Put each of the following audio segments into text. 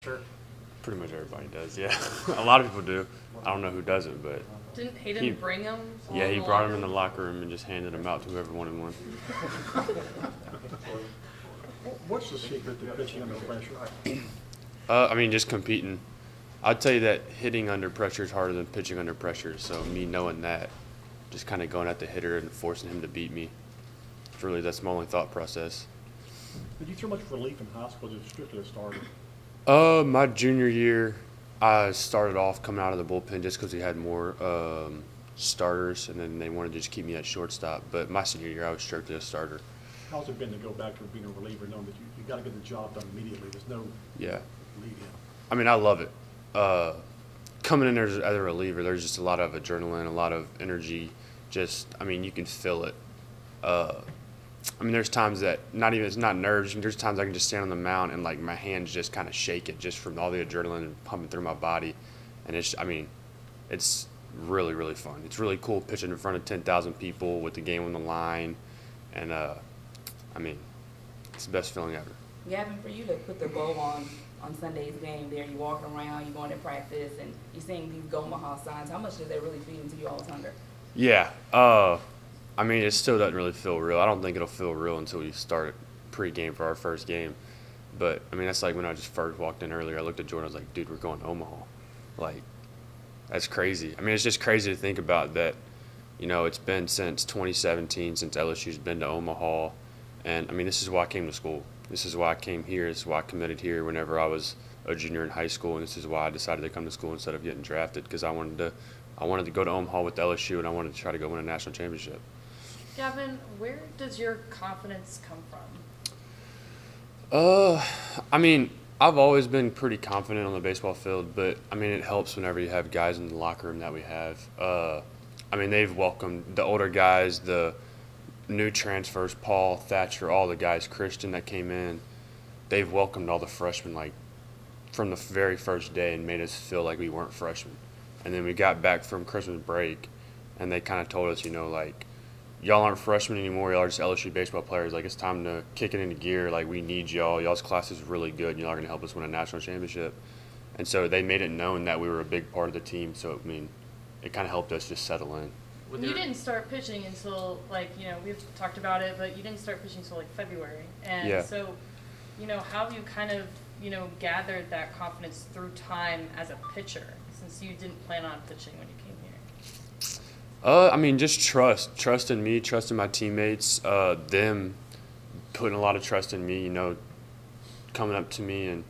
Sure. Pretty much everybody does, yeah. A lot of people do. I don't know who doesn't, but He bring him? yeah, he brought him in the locker room and just handed him out to whoever wanted one. What's the secret to pitching under pressure? I mean, just competing. I'd tell you that hitting under pressure is harder than pitching under pressure. So me knowing that, just kind of going at the hitter and forcing him to beat me. Really, that's my only thought process. Did you throw much relief in high school? Just strictly a starter? My junior year, I started off coming out of the bullpen just because we had more starters, and then they wanted to just keep me at shortstop. But my senior year, I was strictly a starter. How's it been to go back to being a reliever, knowing that you got to get the job done immediately? There's no lead in. I mean, I love it. Coming in there as a reliever, there's just a lot of adrenaline, a lot of energy. I mean, you can feel it. I mean, there's times that it's not nerves. There's times I can just stand on the mound and like my hands just kind of shake it just from all the adrenaline pumping through my body, and it's really, really fun. It's really cool pitching in front of 10,000 people with the game on the line, and I mean, it's the best feeling ever. Gavin, for you to put the bow on Sunday's game there, you walking around, you going to practice, and you seeing these Omaha signs, how much does that really feed into you all's hunger? Yeah. I mean, it still doesn't really feel real. I don't think it'll feel real until we start pregame for our first game. But, I mean, that's like when I just first walked in earlier. I looked at Jordan. I was like, dude, we're going to Omaha. Like, that's crazy. I mean, it's just crazy to think about that. You know, it's been since 2017 since LSU's been to Omaha. And, I mean, this is why I came to school. This is why I came here. This is why I committed here whenever I was a junior in high school. And this is why I decided to come to school instead of getting drafted, because I wanted to go to Omaha with LSU, and I wanted to try to go win a national championship. Gavin, where does your confidence come from? I mean, I've always been pretty confident on the baseball field, but, I mean, it helps whenever you have guys in the locker room that we have. I mean, they've welcomed the older guys, the new transfers, Paul, Thatcher, all the guys, Christian that came in. They've welcomed all the freshmen, like, from the very first day and made us feel like we weren't freshmen. And then we got back from Christmas break, and they kind of told us, you know, like, y'all aren't freshmen anymore. Y'all are just LSU baseball players. Like, it's time to kick it into gear. Like, we need y'all. Y'all's class is really good. Y'all are going to help us win a national championship. And so they made it known that we were a big part of the team. So, I mean, it kind of helped us just settle in. You didn't start pitching until, like, you know, we've talked about it, but you didn't start pitching until, like, February. And yeah. So, you know, how have you kind of, you know, gathered that confidence through time as a pitcher, since you didn't plan on pitching when you came here? I mean, just trust in me, trust in my teammates, them putting a lot of trust in me, you know, coming up to me and,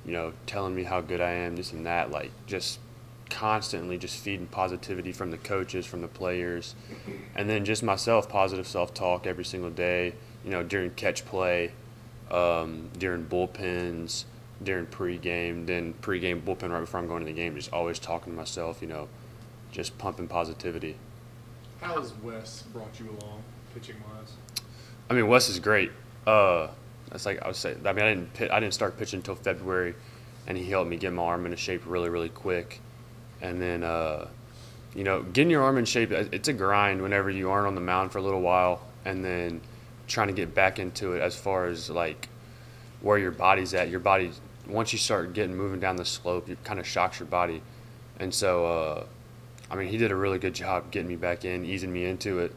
you know, telling me how good I am, this and that, like, just constantly just feeding positivity from the coaches, from the players, and then just myself, positive self-talk every single day, you know, during catch play, during bullpens, during pregame, then pregame bullpen right before I'm going to the game, just always talking to myself, you know, just pumping positivity. How has Wes brought you along, pitching-wise? I mean, Wes is great. That's like I would say. I mean, I didn't start pitching until February, and he helped me get my arm into shape really, really quick. And then, you know, getting your arm in shape, it's a grind whenever you aren't on the mound for a little while, and then trying to get back into it as far as like where your body's at. Your body, once you start moving down the slope, it kind of shocks your body, and so. I mean, he did a really good job getting me back in, easing me into it.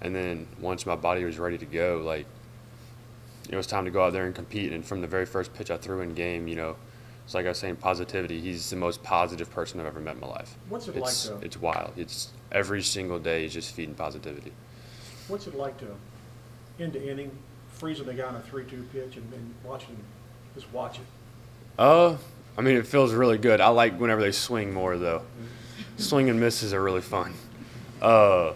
And then once my body was ready to go, like, it was time to go out there and compete. And from the very first pitch I threw in game, you know, it's like I was saying, positivity. He's the most positive person I've ever met in my life. What's it like to? It's wild. It's every single day he's just feeding positivity. What's it like to end the inning, freezing the guy on a 3-2 pitch and watch it? I mean, it feels really good. I like whenever they swing more, though. Swing and misses are really fun. I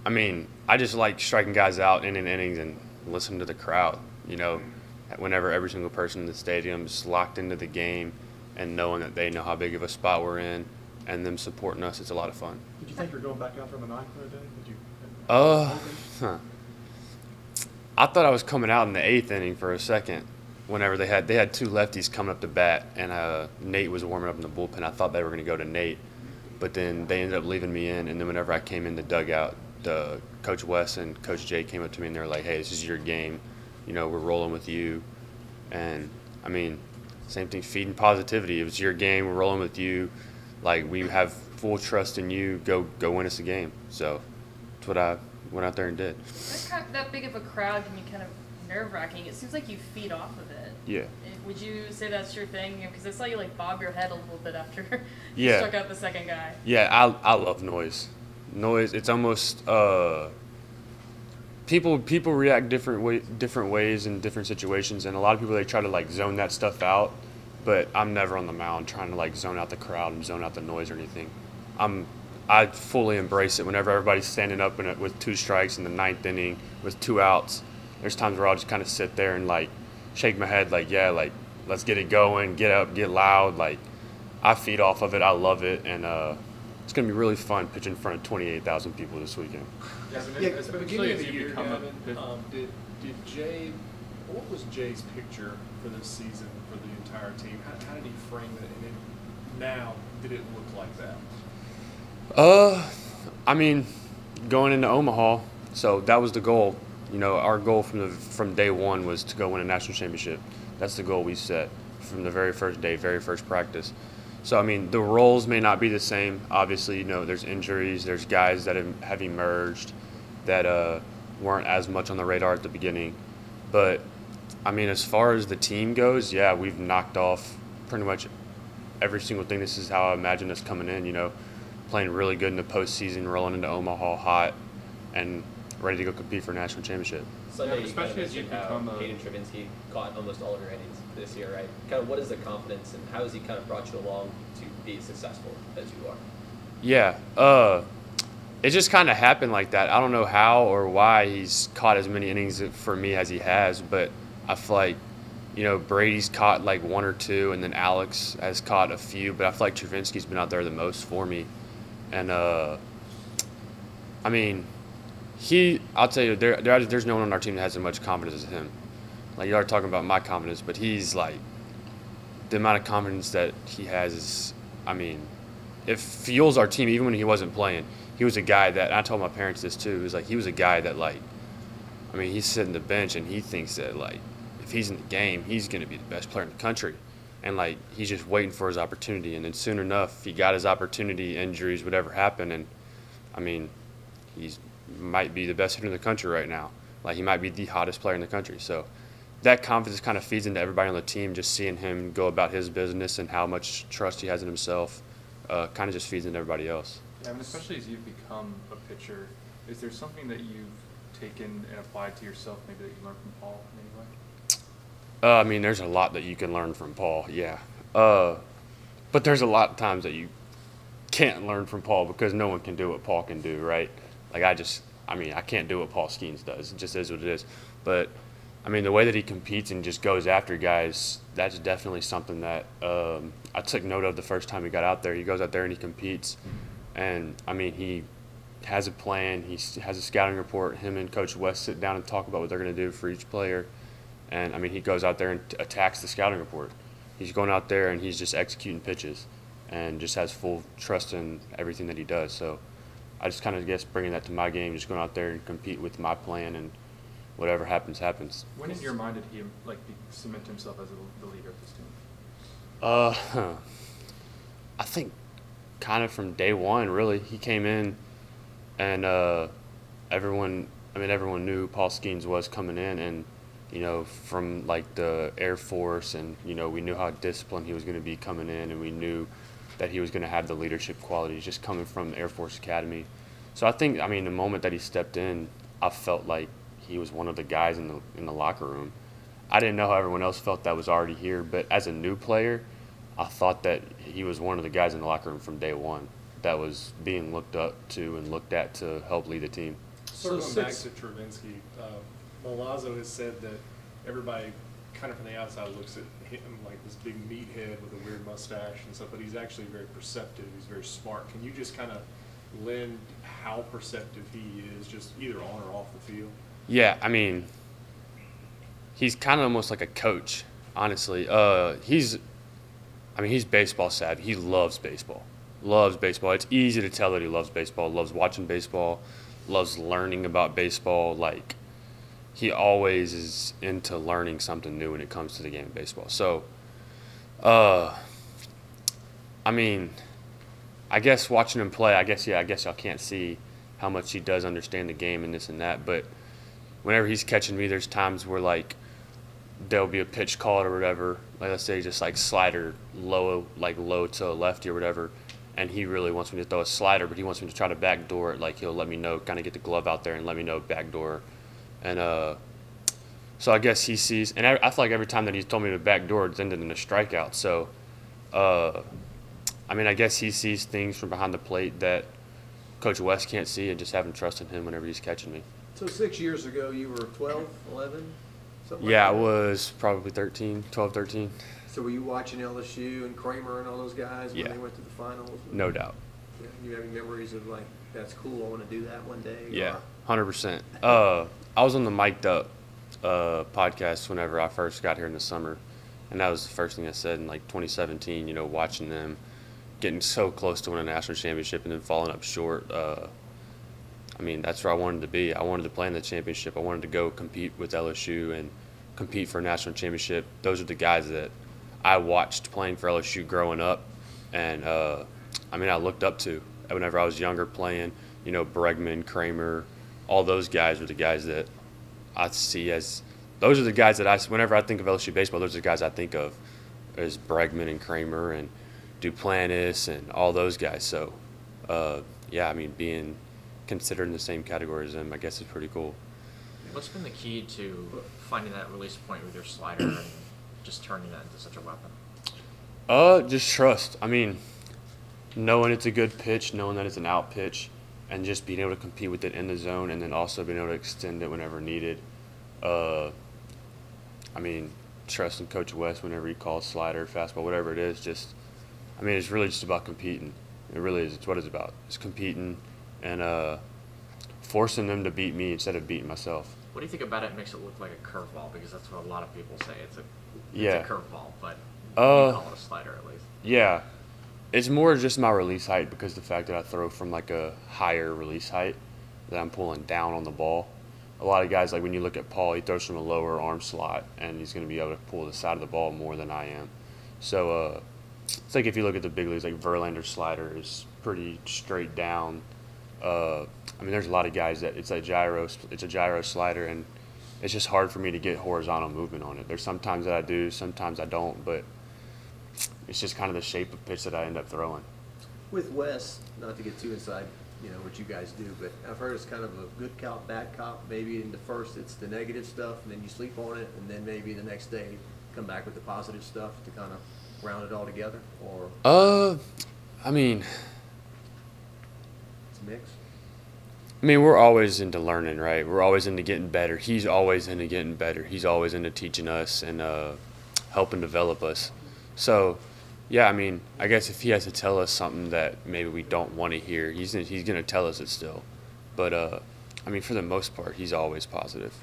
mean, I just like striking guys out in innings and listening to the crowd. You know, whenever every single person in the stadium is locked into the game and knowing that they know how big of a spot we're in and them supporting us, it's a lot of fun. Did you think you were going back out there in the ninth that day? I thought I was coming out in the 8th inning for a second. Whenever they had two lefties coming up to bat, and Nate was warming up in the bullpen. I thought they were going to go to Nate, but then they ended up leaving me in. And then whenever I came in the dugout, Coach Wes and Coach Jay came up to me and they were like, "Hey, this is your game. You know, we're rolling with you." And I mean, same thing, feeding positivity. It was your game. We're rolling with you. Like, we have full trust in you. Go win us a game. So that's what I went out there and did. That big of a crowd can be kind of nerve-wracking. It seems like you feed off of it. Yeah. Would you say that's your thing? Because I saw you like bob your head a little bit after you Yeah. struck out the second guy. Yeah, I love noise. Noise. It's almost people react different ways in different situations, and a lot of people, they try to like zone that stuff out. But I'm never on the mound trying to like zone out the crowd and zone out the noise or anything. I fully embrace it whenever everybody's standing up with 2 strikes in the 9th inning with 2 outs. There's times where I'll just kind of sit there and like shake my head like, yeah, like let's get it going, get up, get loud. Like, I feed off of it. I love it, and it's gonna be really fun pitching in front of 28,000 people this weekend. Yeah, Especially as you become Gavin, did Jay, what was Jay's picture for this season for the entire team? How did he frame it? And then now, did it look like that? I mean, going into Omaha, so that was the goal. You know, our goal from day one was to go win a national championship. That's the goal we set from the very first day, very first practice. So, I mean, the roles may not be the same. Obviously, you know, there's injuries. There's guys that have emerged that weren't as much on the radar at the beginning. But, I mean, as far as the team goes, yeah, we've knocked off pretty much every single thing. This is how I imagine us coming in, you know, playing really good in the postseason, rolling into Omaha hot, and ready to go compete for a national championship. Sunday, especially as you become a... Hayden Travinski caught almost all of your innings this year, right? Kind of what is the confidence, and how has he kind of brought you along to be as successful as you are? Yeah, it just kind of happened like that. I don't know how or why he's caught as many innings for me as he has, but I feel like, you know, Brady's caught like 1 or 2, and then Alex has caught a few, but I feel like Travinski's been out there the most for me. And, I mean, I'll tell you, there's no one on our team that has as much confidence as him. Like, you are talking about my confidence, but he's like, the amount of confidence that he has is, I mean, it fuels our team. Even when he wasn't playing, he was a guy that, and I told my parents this too, he was a guy that, like, I mean, he's sitting the bench and he thinks that, like, if he's in the game, he's going to be the best player in the country. And, like, he's just waiting for his opportunity. And then soon enough, he got his opportunity, injuries, whatever happened. And, I mean, he's might be the best hitter in the country right now. Like, he might be the hottest player in the country. So that confidence kind of feeds into everybody on the team, just seeing him go about his business and how much trust he has in himself kind of just feeds into everybody else. Yeah, and especially as you've become a pitcher, is there something that you've taken and applied to yourself maybe that you learned from Paul in any way? I mean, there's a lot that you can learn from Paul, yeah. But there's a lot of times that you can't learn from Paul because no one can do what Paul can do, right? Like, I can't do what Paul Skeens does. It just is what it is. But, I mean, the way that he competes and just goes after guys, that's definitely something that I took note of the first time he got out there. He goes out there and he competes. And, I mean, he has a plan. He has a scouting report. Him and Coach West sit down and talk about what they're going to do for each player. And, I mean, he goes out there and attacks the scouting report. He's going out there and he's just executing pitches and just has full trust in everything that he does. So I just kind of guess bringing that to my game, just going out there and compete with my plan, and whatever happens, happens. When in your mind did he cement himself as the leader of this team? I think kind of from day one, really. He came in and everyone knew who Paul Skeens was coming in, and, you know, from like the Air Force, and, you know, we knew how disciplined he was going to be coming in, and we knew that he was going to have the leadership qualities just coming from the Air Force Academy. So I think, I mean, the moment that he stepped in, I felt like he was one of the guys in the locker room. I didn't know how everyone else felt that was already here, but as a new player, I thought that he was one of the guys in the locker room from day one that was being looked up to and looked at to help lead the team. Circling back to Travinski, Milazzo has said that everybody kind of from the outside looks at him like this big meathead with a weird mustache and stuff, but he's actually very perceptive. He's very smart. Can you just kind of lend how perceptive he is, just either on or off the field? Yeah, I mean, he's kind of almost like a coach, honestly. He's baseball savvy. He loves baseball. Loves baseball. It's easy to tell that he loves baseball, loves watching baseball, loves learning about baseball. Like, he always is into learning something new when it comes to the game of baseball. So I mean, I guess watching him play, I guess y'all can't see how much he does understand the game and this and that. But whenever he's catching me, there's times where, like, there'll be a pitch called or whatever. Like, let's say just, like, slider low to a lefty or whatever. And he really wants me to throw a slider, but he wants me to try to backdoor it. Like, he'll let me know, kind of get the glove out there and let me know backdoor. And so I guess he sees, and I feel like every time that he's told me to backdoor, it's ended in a strikeout. So, I mean, I guess he sees things from behind the plate that Coach West can't see, and just having trust in him whenever he's catching me. So 6 years ago, you were 12, 11? Something Yeah, I like that? was probably 13, 12, 13. So were you watching LSU and Kramer and all those guys when Yeah. they went to the finals? No doubt. Yeah. You have any memories of, like, that's cool, I want to do that one day? Yeah, Or- 100%. I was on the Mic'd Up podcast whenever I first got here in the summer, and that was the first thing I said in, like, 2017, you know, watching them getting so close to winning a national championship and then falling up short. I mean, that's where I wanted to be. I wanted to play in the championship. I wanted to go compete with LSU and compete for a national championship. Those are the guys that I watched playing for LSU growing up, and I mean, I looked up to whenever I was younger playing. You know, Bregman, Kramer, all those guys were the guys that I see as those are the guys that whenever I think of LSU baseball, those are the guys I think of as Bregman and Kramer and Duplantis and all those guys. So, yeah, I mean, being considered in the same category as them, I guess, is pretty cool. What's been the key to finding that release point with your slider and just turning that into such a weapon? Just trust. I mean, knowing it's a good pitch, knowing that it's an out pitch, and just being able to compete with it in the zone, and then also being able to extend it whenever needed. I mean, trusting Coach West whenever he calls slider, fastball, whatever it is. Just, I mean, it's really just about competing. It really is. It's what it's about. It's competing and forcing them to beat me instead of beating myself. What do you think about it makes it look like a curveball? Because that's what a lot of people say. It's a Yeah. curveball, but you Uh, call it a slider at least. Yeah. It's more just my release height because the fact that I throw from like a higher release height that I'm pulling down on the ball. A lot of guys, like when you look at Paul, he throws from a lower arm slot and he's going to be able to pull the side of the ball more than I am. So it's like if you look at the big leagues, like Verlander's slider is pretty straight down. I mean, there's a lot of guys that it's a gyro slider, and it's just hard for me to get horizontal movement on it. There's sometimes that I do, sometimes I don't, but it's just kind of the shape of pitch that I end up throwing. With Wes, not to get too inside, you know, what you guys do, but I've heard it's kind of a good cop, bad cop. Maybe in the first it's the negative stuff, and then you sleep on it, and then maybe the next day come back with the positive stuff to kind of round it all together, or I mean, it's a mix? we're always into learning, right? We're always into getting better. He's always into getting better. He's always into teaching us and helping develop us. So, yeah, I mean, I guess if he has to tell us something that maybe we don't want to hear, he's going to tell us it still. But, I mean, for the most part, he's always positive.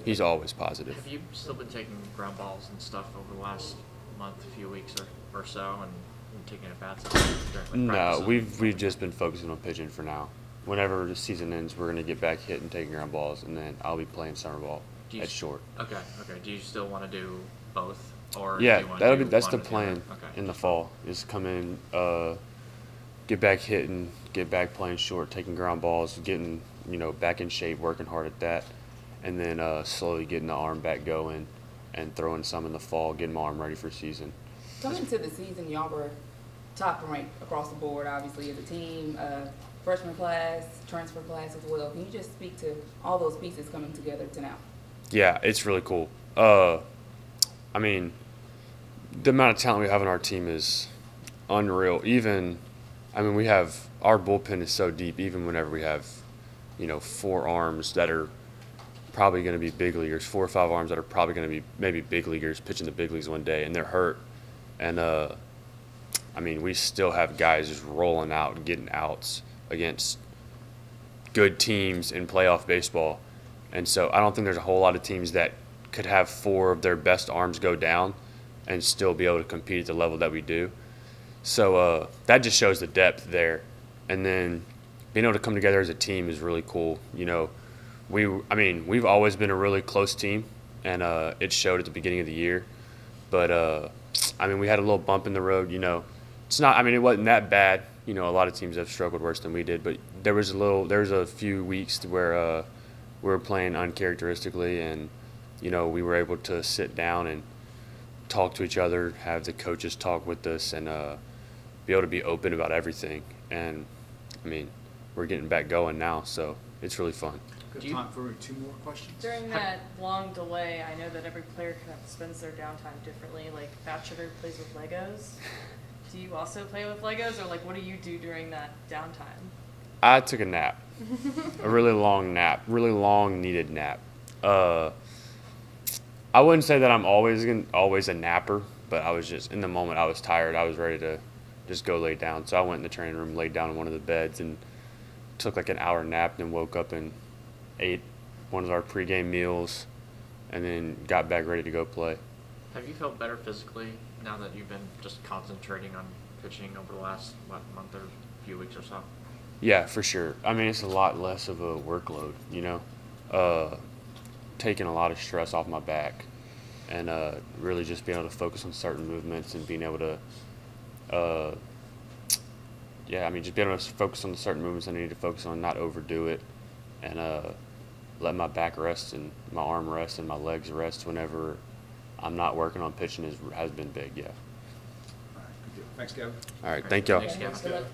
He's always positive. Have you still been taking ground balls and stuff over the last month, few weeks or so, and taking at bats during No, practices? we've just been focusing on pitching for now. Whenever the season ends, we're going to get back hitting, taking ground balls, and then I'll be playing summer ball at short. Okay. Do you still want to do both, or Yeah, do you want to do that's one the or the plan other? Okay. in the fall. Is come in, get back hitting, get back playing short, taking ground balls, getting back in shape, working hard at that, and then slowly getting the arm back going and throwing some in the fall, getting my arm ready for season. Coming into the season, y'all were top ranked across the board, obviously, as a team, freshman class, transfer class as well. Can you just speak to all those pieces coming together to now? Yeah, it's really cool. I mean, the amount of talent we have on our team is unreal. We have our bullpen is so deep. Even whenever we have, 4 arms that are probably going to be big leaguers, 4 or 5 arms that are probably going to be maybe big leaguers pitching the big leagues one day, and they're hurt. And we still have guys just rolling out and getting outs against good teams in playoff baseball. And so I don't think there's a whole lot of teams that could have 4 of their best arms go down and still be able to compete at the level that we do. So that just shows the depth there. And then being able to come together as a team is really cool. We've always been a really close team, and it showed at the beginning of the year. But I mean, we had a little bump in the road, you know. It's not, I mean, it wasn't that bad. You know, a lot of teams have struggled worse than we did, but there was a few weeks where we were playing uncharacteristically, and, you know, we were able to sit down and talk to each other, have the coaches talk with us, and be able to be open about everything. And, I mean, we're getting back going now, so it's really fun. Good Do you- time for 2 more questions. During that long delay, I know that every player kind of spends their downtime differently. Like Fat Sugar plays with Legos. Do you also play with Legos, or like what do you do during that downtime? I took a nap, a really long nap, really long needed nap. I wouldn't say that I'm always a napper, but I was just in the moment. I was tired. I was ready to just go lay down. So I went in the training room, laid down on one of the beds, and took like an hour nap. Then woke up and ate one of our pregame meals, and then got back ready to go play. Have you felt better physically now that you've been just concentrating on pitching over the last month or few weeks or so? Yeah, for sure. I mean, it's a lot less of a workload, you know, taking a lot of stress off my back, and really just being able to focus on certain movements and being able to, just being able to focus on the certain movements I need to focus on, not overdo it, and let my back rest and my arm rest and my legs rest whenever I'm not working on pitching has been big, yeah. All right, good deal. Thanks, Gavin. All right, thank y'all. Thanks, Gavin. Good luck.